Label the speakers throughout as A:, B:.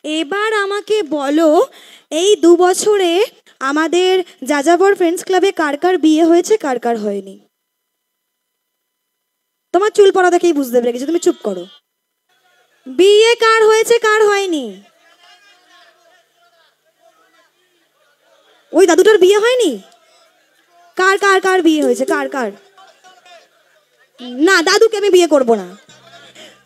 A: এবার আমাকে বলো, এই 2 বছরে আমাদের যাযাবর ফ্রেন্ডস ক্লাবে কার কার বিয়ে হয়েছে, কার কার হয়নি? তোমার চুল পড়া দেখেই বুঝতে পেরে গেছি, তুমি চুপ করো। বিয়ে কার হয়েছে, কার হয়নি? ওই দাদুটার বিয়ে হয়নি? কার কার কার বিয়ে হয়েছে, কার কার? না, দাদুকে আমি বিয়ে করব না।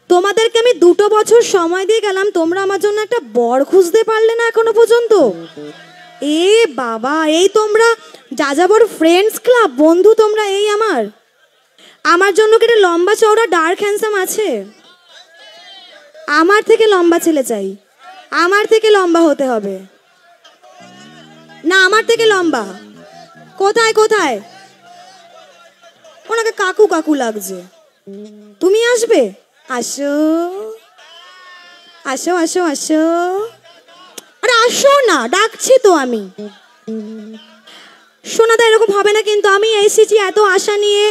A: তোমাদেরকে আমি 2 বছর সময় দিয়ে গেলাম, তোমরা আমার জন্য একটা বর খুঁজতে পারলে না এখনো পর্যন্ত। এ বাবা, এই তোমরা যাযাবর ফ্রেন্ডস ক্লাব বন্ধু তোমরা, এই আমার জন্য কি একটা লম্বা চওড়া ডার্ক হ্যান্ডসাম আছে? আমার থেকে লম্বা ছেলে চাই, আমার থেকে লম্বা হতে হবে। না, আমার থেকে লম্বা। কোথায় কোথায়? ওনাকে কাকু কাকু লাগছে। তুমি আসবে? আসো আসো আসো আসো, আরে আসো না, ডাকছি তো আমি। সোনাদা, এরকম হবে না কিন্তু। আমি এসেছি এত আশা নিয়ে,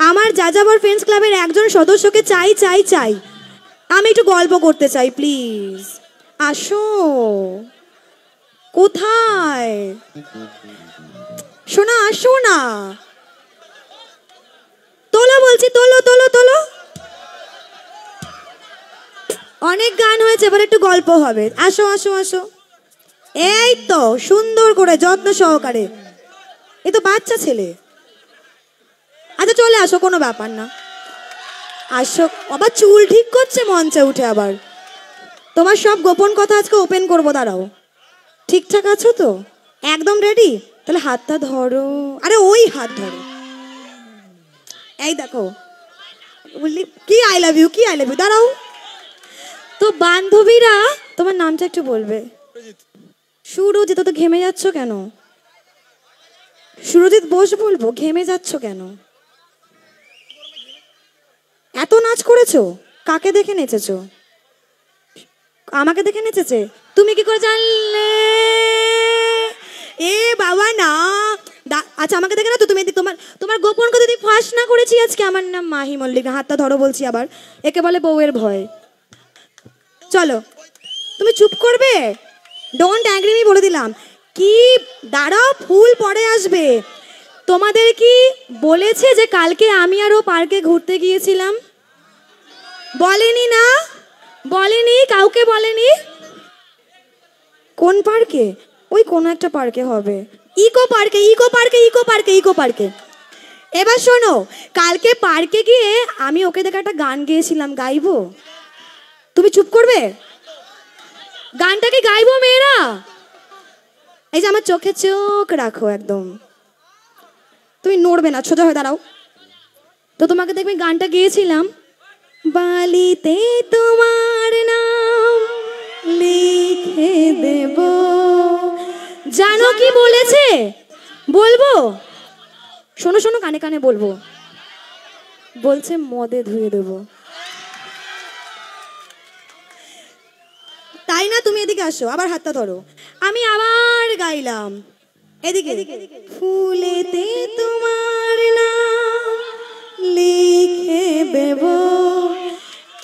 A: আমার যাযাবর ফ্রেন্ডস ক্লাবের একজন সদস্যকে চাই চাই চাই। আমি একটু গল্প করতে চাই, প্লিজ আসো। কোথায়? সোনা আসো না, তোলো বলছি, তোলো তোলো তোলো। অনেক গান হয়েছে, এবার একটু গল্প হবে। আসো আসো আসো। এই তো সুন্দর করে যত্ন সহকারে। এ তো বাচ্চা ছেলে। আচ্ছা চলে আসো, কোনো ব্যাপার না। আসো। আবার চুল ঠিক করছে মঞ্চে উঠে আবার। তোমার সব গোপন কথা আজকে ওপেন করবো, দাঁড়াও। ঠিকঠাক আছো তো? একদম রেডি? তাহলে হাতটা ধরো। আরে ওই হাত ধরো। এই দেখো, বললি কি আই লাভ ইউ, কি আই লাভ ইউ। দাঁড়াও তো বান্ধবীরা, তোমার নামটা একটু বলবে? সুরজিৎ। তো ঘেমে যাচ্ছ কেন? সুরজিৎ বোস বলবো? ঘেমে যাচ্ছ কেন? এত নাচ করেছো? কাকে দেখে নেচেছো? আমাকে দেখে নেচেছে? তুমি কি করে জানলে? এ বাবা না। আচ্ছা আমাকে দেখে না তো তুমি? তোমার তোমার গোপন কথা যদি ফাঁস না করেছি আজকে। আমার নাম মাহি মল্লিক। হাতটা ধরো বলছি আবার। একে বলে বউয়ের ভয়। চলো, তুমি চুপ করবে? ডোন্ট অ্যাগ্রি মি বলে দিলাম। কি? দাঁড়াও, ফুল পরে আসবে। তোমাদের কি বলেছে যে কালকে আমি আর ও পার্কে ঘুরতে গিয়েছিলাম? বলেনি না? বলেনি, কাউকে বলেনি। কোন পার্কে? ওই কোন একটা পার্কে হবে। ইকো পার্কে, ইকো পার্কে, ইকো পার্কে, ইকো পার্কে। এবার শোনো, কালকে পার্কে গিয়ে আমি ওকে দেখে একটা গান গেয়েছিলাম, গাইবো? তুমি চুপ করবে? গানটা কি গাইবো মেয়েরা? এই যে আমার চোখে চোখ রাখো একদম, তুমি নড়বে না, সোজা হয়ে দাঁড়াও। তো তোমাকে দেখবে গানটা গেয়েছিলাম, বালিতে তোমার নাম লিখে দেব। জানো কি বলেছে? বলবো? শোনো শোনো, কানে কানে বলবো। বলছে মদে ধুয়ে দেব। তাই না? তুমি এদিকে আসো, আবার হাতটা ধরো। আমি আবার গাইলাম, এদিকে। ফুলেতে তোমার নাম লিখে দেব।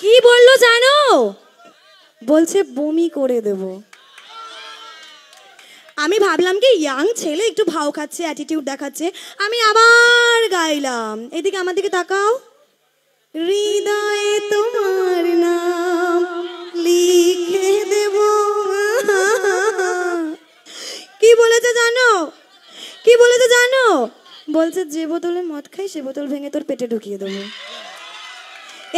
A: কি বললো জানো? বলছে বমি করে দেব। আমি ভাবলাম কি ইয়াং ছেলে একটু ভাও খাচ্ছে, অ্যাটিটিউড দেখাচ্ছে। আমি আবার গাইলাম, এদিকে আমার দিকে তাকাও। হৃদয়ে তোমার নাম লিখে দেব। কি বলেছে জানো? কি বলেছে জানো? বলছে যে বোতলে মদ খাই সে বোতল ভেঙে তোর পেটে ঢুকিয়ে দেবো।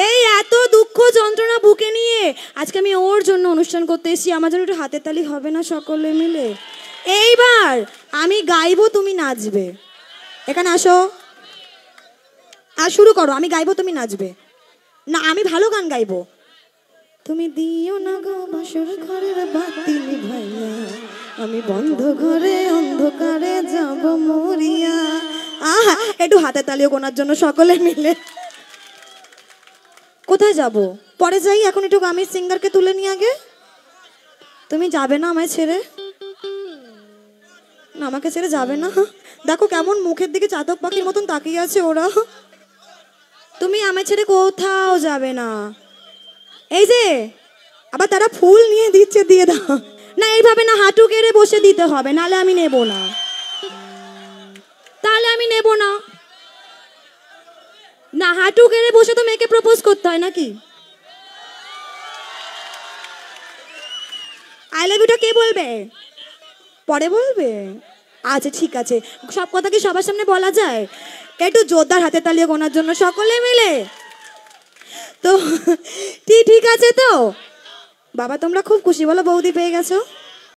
A: এই এত দুঃখ যন্ত্রণা বুকে নিয়ে আজকে আমি ওর জন্য অনুষ্ঠান করতে এসেছি। আমার জন্য একটু হাতের তালি হবে না সকলে মিলে? এইবার আমি গাইবো, তুমি নাচবে। এখানে আসো, আর শুরু করো। আমি গাইবো, তুমি নাচবে। না, আমি ভালো গান গাইবো। তুমি দিও না গো বাসর ঘরের বাতি নিভাইয়া, আমি বন্ধ ঘরে অন্ধকারে যাব মরিয়া। আহা, একটু হাতে তালিও কোনার জন্য সকলে মিলে। কোথায় যাব? পরে যাই, এখন একটু আমি সিঙ্গারকে তুলে নিয়ে আগে। তুমি যাবে না আমায় ছেড়ে? না, আমাকে ছেড়ে যাবে না। দেখো কেমন মুখের দিকে চাতক পাখির মতন তাকিয়ে আছে ওরা। তুমি আমায় ছেড়ে কোথাও যাবে না। এই যে আবার তারা ফুল নিয়ে দিচ্ছে, দিয়ে দাও না, এইভাবে না, হাঁটু কেড়ে বসে দিতে হবে, নালে আমি নেব না, তাহলে আমি নেব না। না, হাঁটু কেড়ে বসে তো মেয়েকে প্রপোজ করতে হয় নাকি? আই লাভ ইউটা কে বলবে? পরে বলবে? আচ্ছা ঠিক আছে, সব কথা কি সবার সামনে বলা যায়? একটু জোরদার হাতে তালিয়ে গোনার জন্য সকলে মিলে। তো ঠিক আছে তো বাবা, তোমরা খুব খুশি বলো বৌদি পেয়ে গেছো?